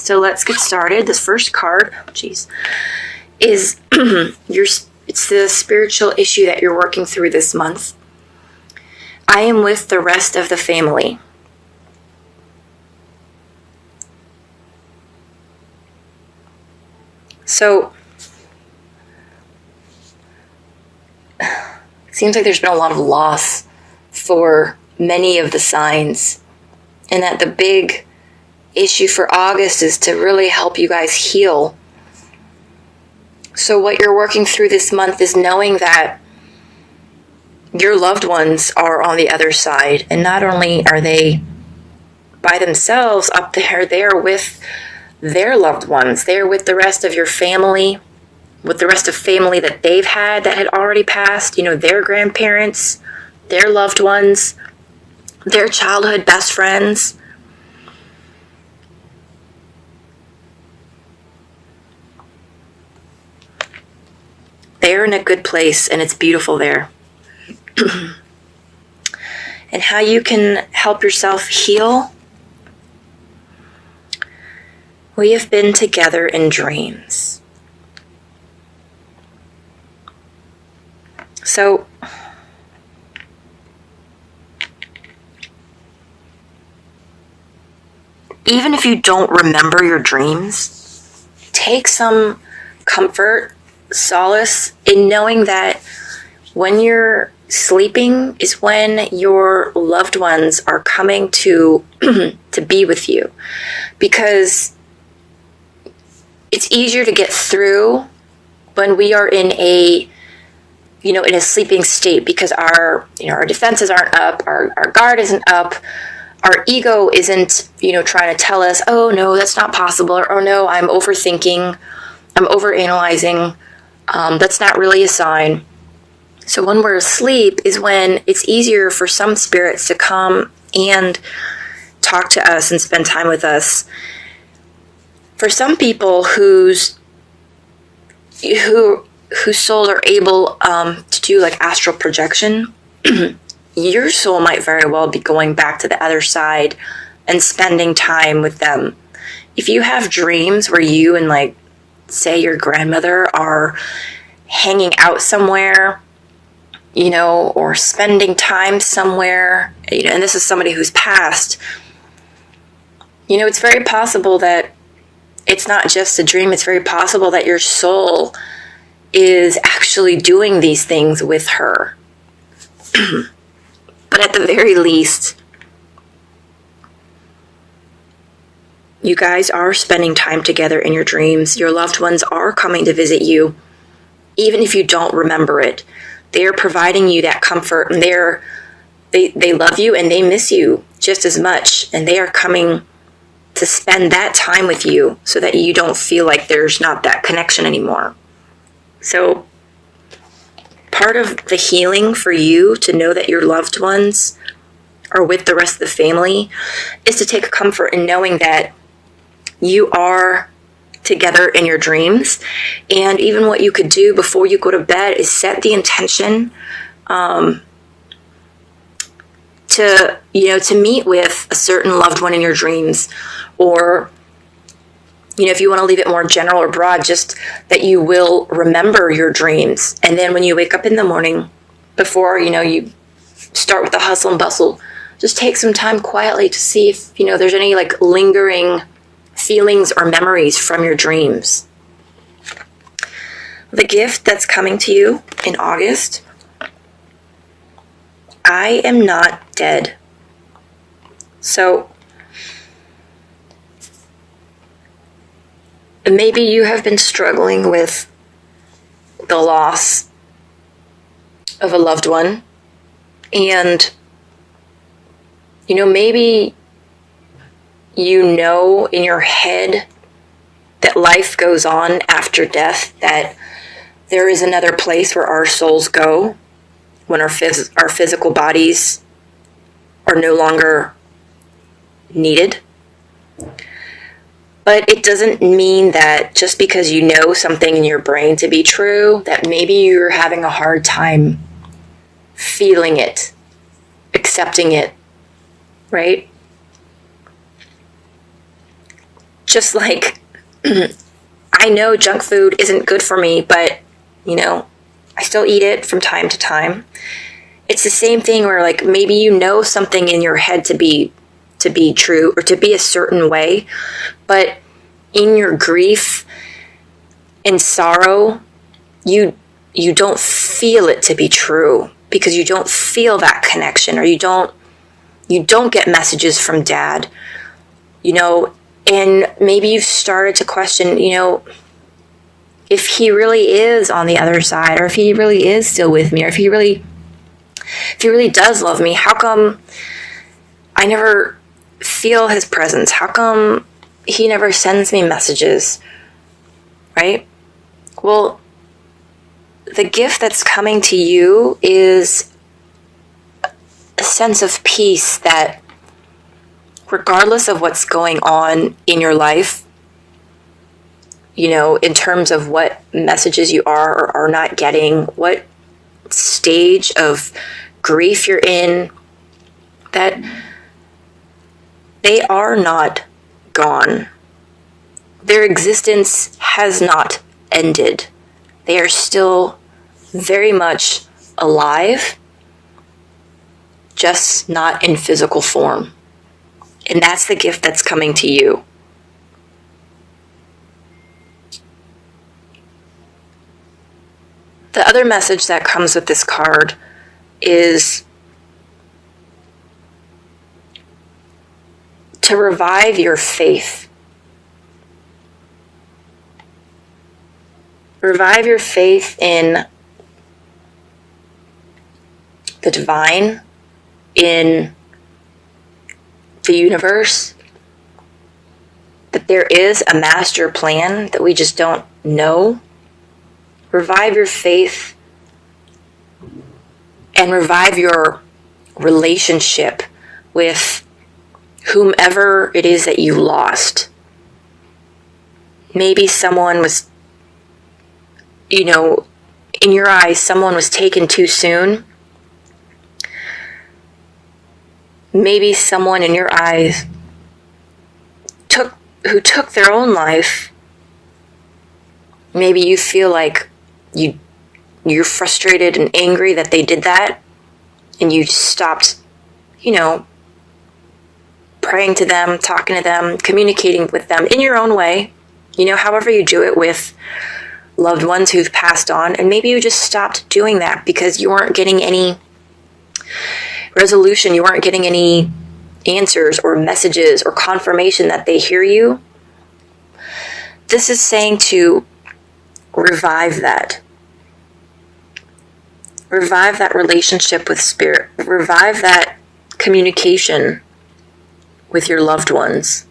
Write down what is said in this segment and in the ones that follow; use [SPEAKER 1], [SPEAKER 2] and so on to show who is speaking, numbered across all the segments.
[SPEAKER 1] So let's get started. This first card, is it's the spiritual issue that you're working through this month. I am with the rest of the family. So it seems like there's been a lot of loss for many of the signs, and that the big issue for August is to really help you guys heal. So what you're working through this month is knowing that your loved ones are on the other side, and not only are they by themselves up there, they are with their loved ones. They are with the rest of your family, with the rest of family that they've had that had already passed, their grandparents, their loved ones, their childhood best friends. They're in a good place, and it's beautiful there. And how you can help yourself heal? We have been together in dreams. So, even if you don't remember your dreams, take some comfort, solace in knowing that when you're sleeping is when your loved ones are coming to be with you, because it's easier to get through when we are in a sleeping state, because our defenses aren't up, our guard isn't up, our ego isn't trying to tell us, oh no, that's not possible, or oh no, I'm overthinking, I'm overanalyzing, that's not really a sign. So when we're asleep is when it's easier for some spirits to come and talk to us and spend time with us. For some people whose souls are able to do like astral projection, your soul might very well be going back to the other side and spending time with them. If you have dreams where you and say your grandmother are hanging out somewhere, or spending time somewhere, and this is somebody who's passed, it's very possible that it's not just a dream. It's very possible that your soul is actually doing these things with her. But at the very least, you guys are spending time together in your dreams. Your loved ones are coming to visit you, even if you don't remember it. They're providing you that comfort, and they love you and they miss you just as much, and they are coming to spend that time with you so that you don't feel like there's not that connection anymore. So part of the healing for you to know that your loved ones are with the rest of the family is to take comfort in knowing that you are together in your dreams. And even what you could do before you go to bed is set the intention to meet with a certain loved one in your dreams, or if you want to leave it more general or broad, just that you will remember your dreams. And then when you wake up in the morning, before you start with the hustle and bustle, just take some time quietly to see if there's any lingering feelings or memories from your dreams. The gift that's coming to you in August: I am not dead. So maybe you have been struggling with the loss of a loved one, and maybe in your head that life goes on after death, that there is another place where our souls go when our physical bodies are no longer needed. But it doesn't mean that just because you know something in your brain to be true, that maybe you're having a hard time feeling it, accepting it, right? just like, I know junk food isn't good for me, but, I still eat it from time to time. It's the same thing where, like, maybe you know something in your head to be true or to be a certain way, but in your grief and sorrow, you don't feel it to be true because you don't feel that connection, or you don't get messages from Dad, and maybe you've started to question, if he really is on the other side, or if he really is still with me, or if he really does love me, how come I never feel his presence? How come he never sends me messages? Right? Well, the gift that's coming to you is a sense of peace that regardless of what's going on in your life, in terms of what messages you are or are not getting, what stage of grief you're in, that they are not gone. Their existence has not ended. They are still very much alive, just not in physical form. And that's the gift that's coming to you. The other message that comes with this card is to revive your faith. Revive your faith in the divine, in the universe, that there is a master plan that we just don't know. Revive your faith and revive your relationship with whomever it is that you lost. Maybe someone was, in your eyes, someone was taken too soon. Maybe someone in your eyes who took their own life. Maybe you feel like you're frustrated and angry that they did that, and you stopped, praying to them, talking to them, communicating with them in your own way, however you do it with loved ones who've passed on. And maybe you just stopped doing that because you weren't getting any resolution, you weren't getting any answers or messages or confirmation that they hear you. This is saying to revive that. Revive that relationship with Spirit. Revive that communication with your loved ones.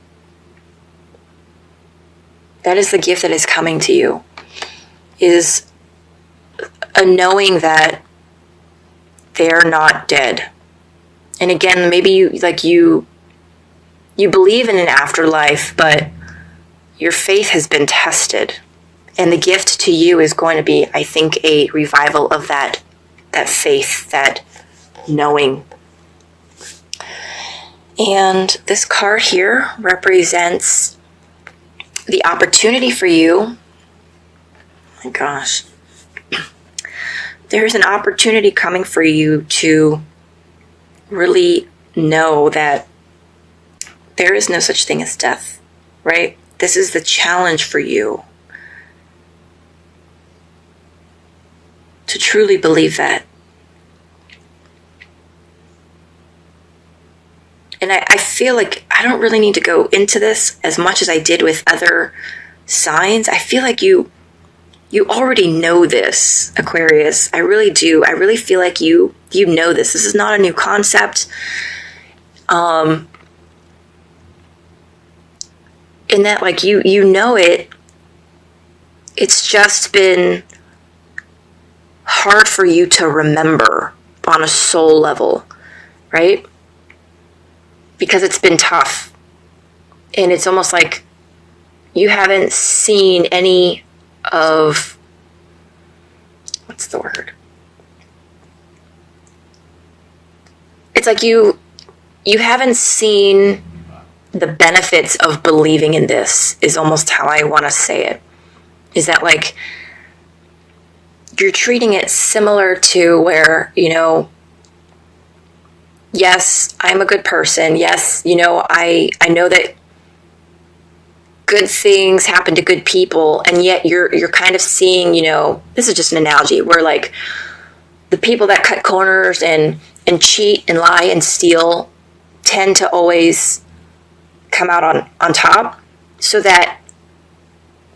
[SPEAKER 1] That is the gift that is coming to you, is a knowing that they're not dead. And again, maybe you believe in an afterlife, but your faith has been tested. And the gift to you is going to be, I think, a revival of that faith, that knowing. And this card here represents the opportunity for you. Oh my gosh. There's an opportunity coming for you to really know that there is no such thing as death, right? This is the challenge for you to truly believe that. And I feel like I don't really need to go into this as much as I did with other signs. I feel like you already know this, Aquarius. I really do. I really feel like you know this. This is not a new concept. In that, like, you know it. It's just been hard for you to remember on a soul level, right? Because it's been tough. And it's almost like you haven't seen any of, what's the word? It's like you haven't seen the benefits of believing in this is almost how I want to say it. Is that like you're treating it similar to where, yes, I'm a good person. Yes, I know that good things happen to good people, and yet you're kind of seeing, this is just an analogy where like the people that cut corners and cheat and lie and steal tend to always come out on top. So that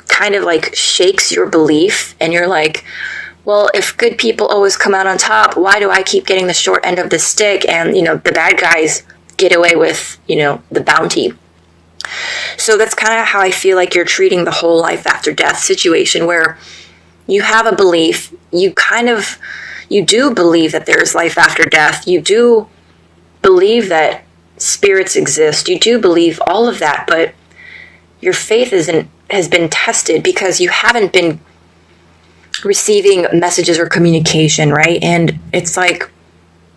[SPEAKER 1] kind of like shakes your belief, and you're like, well, if good people always come out on top, why do I keep getting the short end of the stick and, the bad guys get away with, the bounty? So that's kind of how I feel like you're treating the whole life after death situation, where you have a belief, you do believe that there's life after death. You do believe that spirits exist. You do believe all of that, but your faith has been tested because you haven't been receiving messages or communication, right? And it's like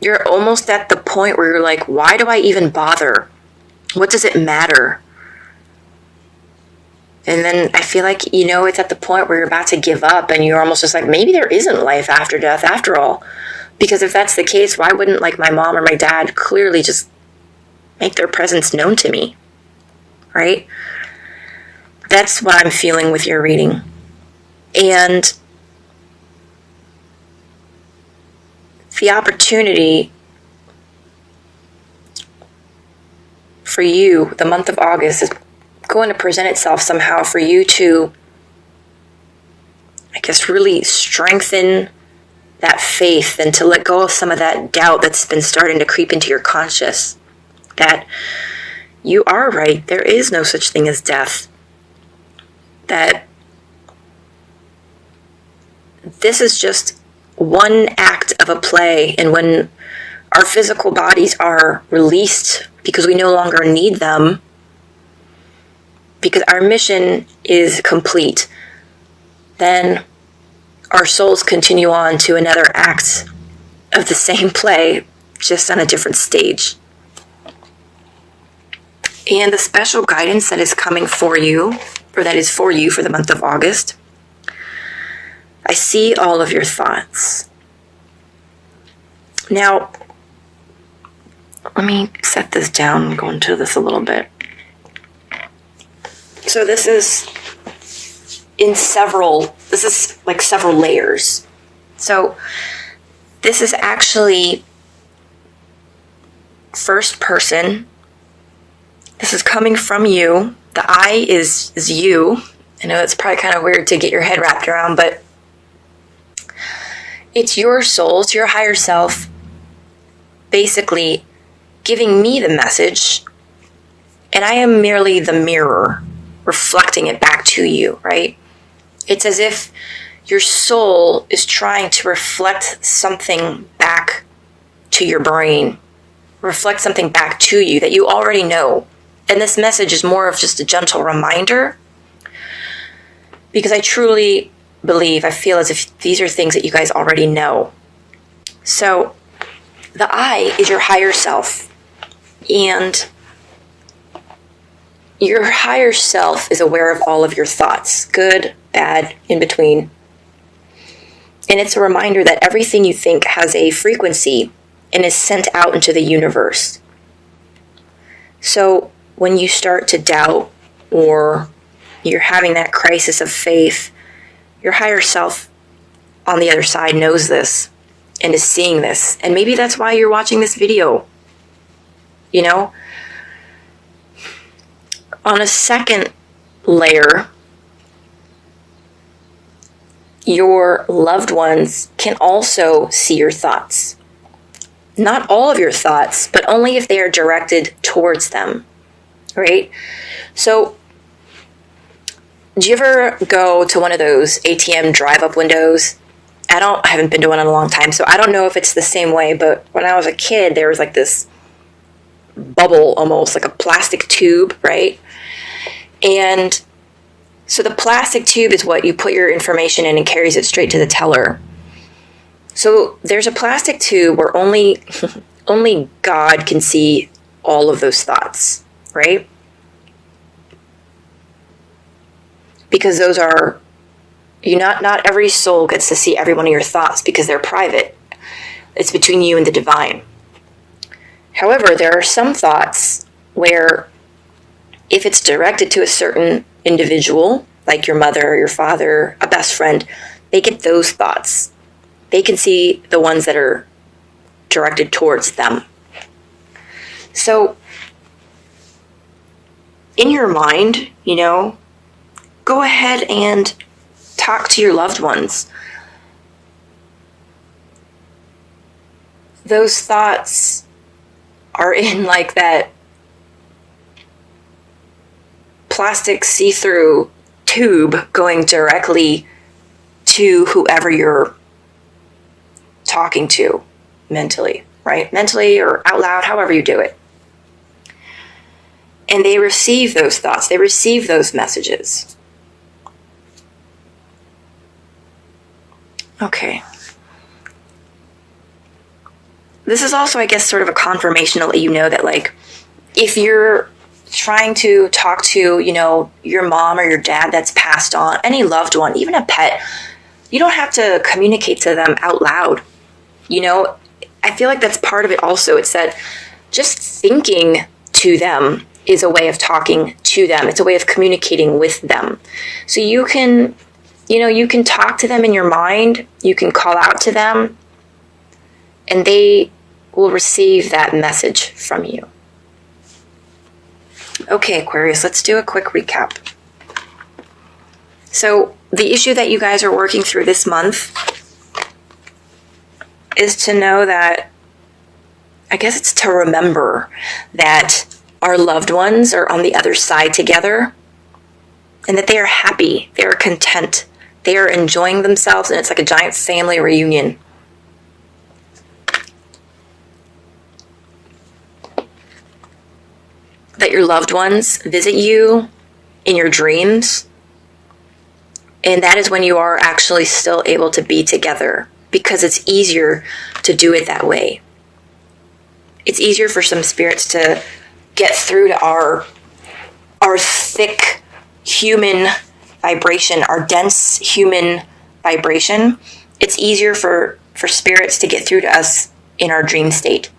[SPEAKER 1] you're almost at the point where you're like, why do I even bother? What does it matter? And then I feel like, it's at the point where you're about to give up, and you're almost just like, maybe there isn't life after death after all. Because if that's the case, why wouldn't like my mom or my dad clearly just make their presence known to me? Right? That's what I'm feeling with your reading. And the opportunity for you, the month of August, is going to present itself somehow for you to, I guess, really strengthen that faith and to let go of some of that doubt that's been starting to creep into your conscious. That you are right, there is no such thing as death. That this is just one act of a play, and when our physical bodies are released because we no longer need them, because our mission is complete, then our souls continue on to another act of the same play, just on a different stage. And the special guidance that is coming for you, or that is for you for the month of August, I see all of your thoughts. Now, let me set this down and go into this a little bit. So this is like several layers. So this is actually first person. This is coming from you. The I is you. I know it's probably kind of weird to get your head wrapped around, but it's your soul, it's your higher self, basically giving me the message, and I am merely the mirror reflecting it back to you, right? It's as if your soul is trying to reflect something back to your brain, reflect something back to you that you already know. And this message is more of just a gentle reminder, because I truly believe, I feel as if these are things that you guys already know. So the I is your higher self, and your higher self is aware of all of your thoughts, good, bad, in between. And it's a reminder that everything you think has a frequency and is sent out into the universe. So when you start to doubt, or you're having that crisis of faith, your higher self on the other side knows this and is seeing this. And maybe that's why you're watching this video. On a second layer, your loved ones can also see your thoughts. Not all of your thoughts, but only if they are directed towards them, right? So, do you ever go to one of those ATM drive-up windows? I haven't been to one in a long time, so I don't know if it's the same way, but when I was a kid, there was like this bubble, almost like a plastic tube, right? And so the plastic tube is what you put your information in and carries it straight to the teller. So there's a plastic tube where only God can see all of those thoughts, right? because those are, not every soul gets to see every one of your thoughts because they're private. It's between you and the divine. However, there are some thoughts where if it's directed to a certain individual, like your mother or your father, a best friend, they get those thoughts. They can see the ones that are directed towards them. So, in your mind, go ahead and talk to your loved ones. Those thoughts are in like that plastic see-through tube going directly to whoever you're talking to mentally, right? Mentally or out loud, however you do it. And they receive those thoughts. They receive those messages. Okay. This is also, I guess, sort of a confirmation to let you know that, like, if you're trying to talk to, your mom or your dad that's passed on, any loved one, even a pet, you don't have to communicate to them out loud. I feel like that's part of it also. It's that just thinking to them is a way of talking to them. It's a way of communicating with them. So you can, you can talk to them in your mind. You can call out to them, and they will receive that message from you. Okay, Aquarius, let's do a quick recap. So the issue that you guys are working through this month is to know that, I guess it's to remember that our loved ones are on the other side together and that they are happy, they are content, they are enjoying themselves, and it's like a giant family reunion. That your loved ones visit you in your dreams, and that is when you are actually still able to be together, because it's easier to do it that way. It's easier for some spirits to get through to our thick human vibration, our dense human vibration. It's easier for spirits to get through to us in our dream state.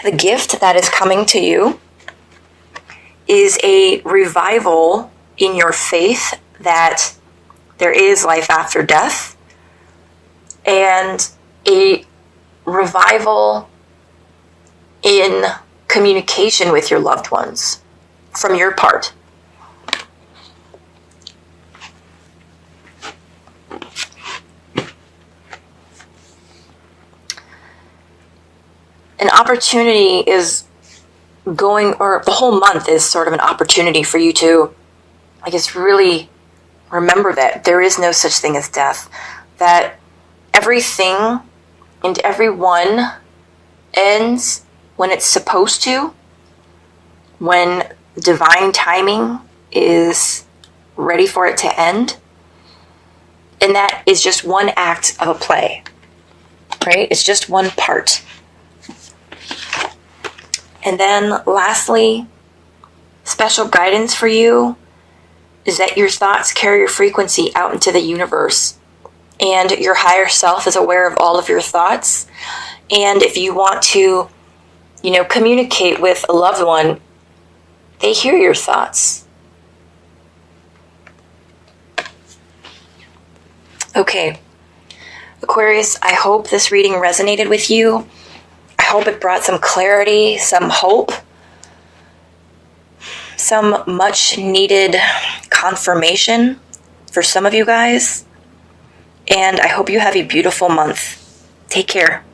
[SPEAKER 1] The gift that is coming to you is a revival in your faith that there is life after death, and a revival in communication with your loved ones from your part. An opportunity is going, or the whole month is sort of an opportunity for you to, I guess, really remember that there is no such thing as death, that everything and everyone ends when it's supposed to, when divine timing is ready for it to end. And that is just one act of a play, right? It's just one part. And then lastly, special guidance for you is that your thoughts carry your frequency out into the universe, and your higher self is aware of all of your thoughts. And if you want to, communicate with a loved one, they hear your thoughts. Okay, Aquarius, I hope this reading resonated with you. I hope it brought some clarity, some hope, some much needed confirmation for some of you guys. And I hope you have a beautiful month. Take care.